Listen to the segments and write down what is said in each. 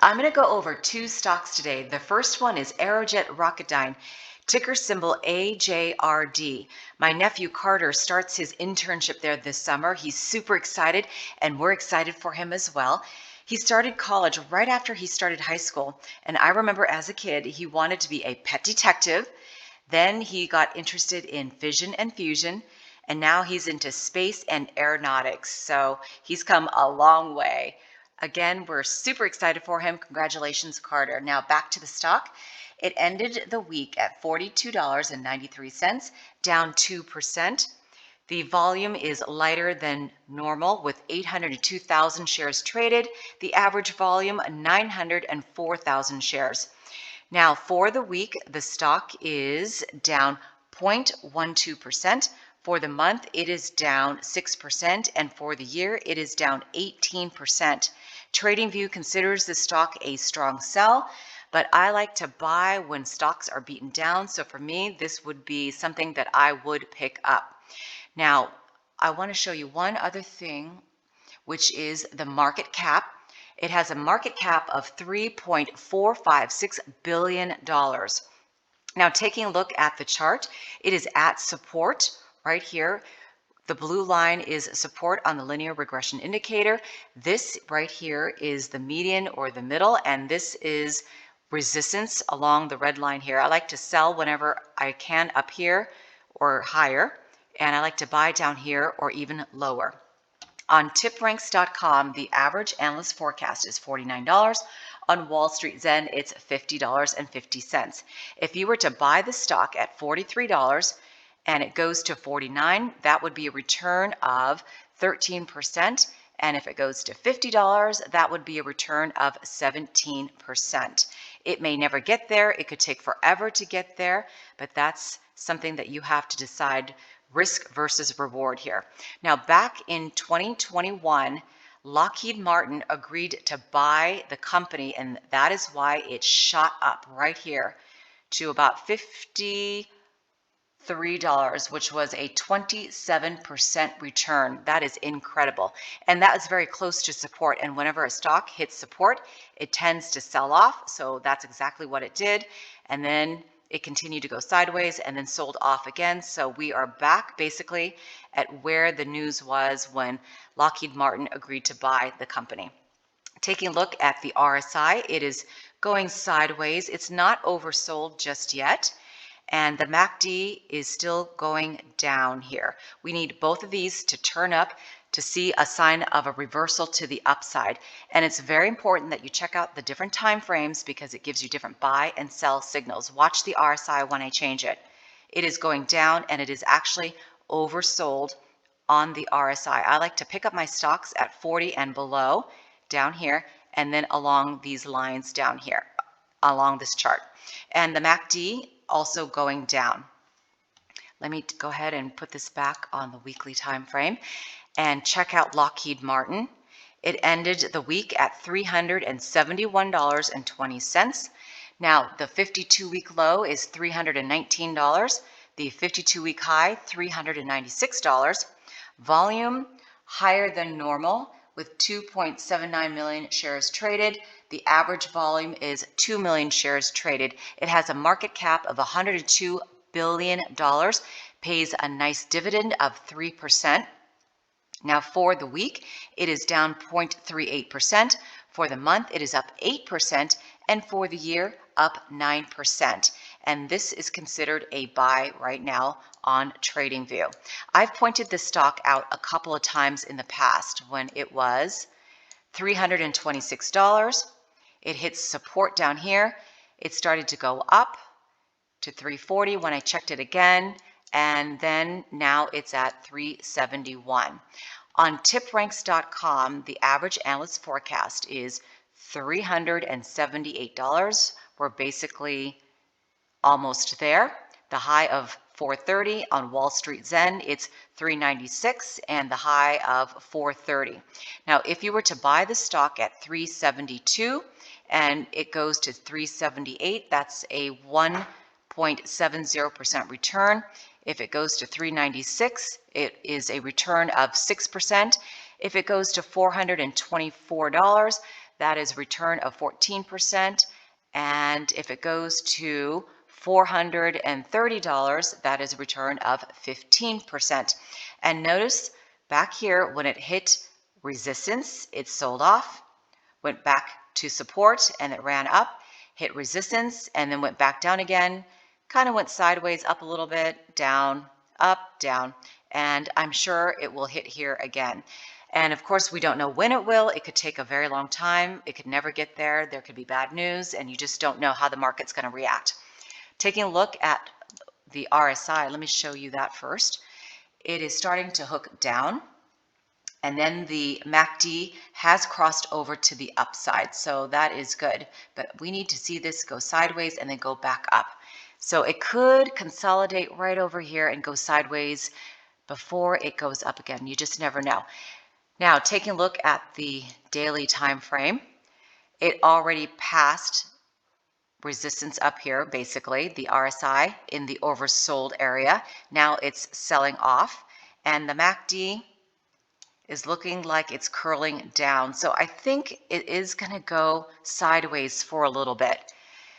I'm going to go over two stocks today. The first one is Aerojet Rocketdyne, ticker symbol AJRD. My nephew Carter starts his internship there this summer. He's super excited, and we're excited for him as well. He started college right after he started high school, and I remember as a kid he wanted to be a pet detective. Then he got interested in fission and fusion, and now he's into space and aeronautics. So he's come a long way. Again, we're super excited for him. Congratulations, Carter. Now back to the stock. It ended the week at $42.93, down 2%. The volume is lighter than normal with 802,000 shares traded. The average volume, 904,000 shares. Now for the week, the stock is down 0.12%. For the month, it is down 6%, and for the year, it is down 18%. TradingView considers the stock a strong sell, but I like to buy when stocks are beaten down. So for me, this would be something that I would pick up. Now, I want to show you one other thing, which is the market cap. It has a market cap of $3.456 billion. Now, taking a look at the chart, it is at support right here. The blue line is support on the linear regression indicator. This right here is the median or the middle, and this is resistance along the red line here. I like to sell whenever I can up here or higher, and I like to buy down here or even lower. On tipranks.com, the average analyst forecast is $49. On Wall Street Zen, it's $50.50. If you were to buy the stock at $43 and it goes to $49, that would be a return of 13%. And if it goes to $50, that would be a return of 17%. It may never get there. It could take forever to get there, but that's something that you have to decide, risk versus reward here. Now, back in 2021, Lockheed Martin agreed to buy the company, and that is why it shot up right here to about $53, which was a 27% return. That is incredible. And that is very close to support. And whenever a stock hits support, it tends to sell off. So that's exactly what it did. And then it continued to go sideways and then sold off again. So we are back basically at where the news was when Lockheed Martin agreed to buy the company. Taking a look at the RSI, it is going sideways. It's not oversold just yet. And the MACD is still going down here. We need both of these to turn up to see a sign of a reversal to the upside. And it's very important that you check out the different time frames because it gives you different buy and sell signals. Watch the RSI when I change it. It is going down and it is actually oversold on the RSI. I like to pick up my stocks at 40 and below down here and then along these lines down here along this chart. And the MACD also going down. Let me go ahead and put this back on the weekly time frame and check out Lockheed Martin. It ended the week at $371.20. Now, the 52-week low is $319. The 52-week high, $396. Volume higher than normal with 2.79 million shares traded. The average volume is 2 million shares traded. It has a market cap of $102 billion, pays a nice dividend of 3%. Now for the week, it is down 0.38%. For the month, it is up 8%. And for the year, up 9%. And this is considered a buy right now on TradingView. I've pointed this stock out a couple of times in the past when it was $326. It hits support down here. It started to go up to 340 when I checked it again, and then now it's at 371. On tipranks.com, the average analyst forecast is $378. We're basically almost there. The high of 430 on Wall Street Zen, it's 396 and the high of 430. Now, if you were to buy the stock at 372 and it goes to 378, that's a 1.70% return. If it goes to 396, it is a return of 6%. If it goes to $424, that is return of 14%. And if it goes to $430, that is a return of 15%. And notice back here, when it hit resistance, it sold off, went back to support, and it ran up, hit resistance, and then went back down again, kind of went sideways, up a little bit, down, up, down, and I'm sure it will hit here again. And of course, we don't know when it will. It could take a very long time. It could never get there. There could be bad news, and you just don't know how the market's going to react. Taking a look at the RSI, let me show you that first. It is starting to hook down, and then the MACD has crossed over to the upside, so that is good. But we need to see this go sideways and then go back up. So it could consolidate right over here and go sideways before it goes up again. You just never know. Now, taking a look at the daily time frame, it already passed resistance up here, basically, the RSI in the oversold area. Now it's selling off, and the MACD is looking like it's curling down. So I think it is going to go sideways for a little bit.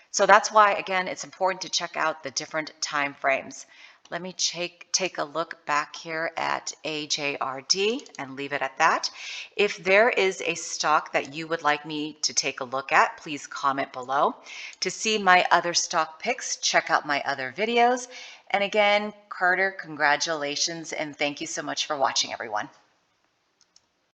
So that's why, again, it's important to check out the different time frames. Let me take a look back here at AJRD and leave it at that. If there is a stock that you would like me to take a look at, please comment below. To see my other stock picks, check out my other videos. And again, Carter, congratulations, and thank you so much for watching, everyone.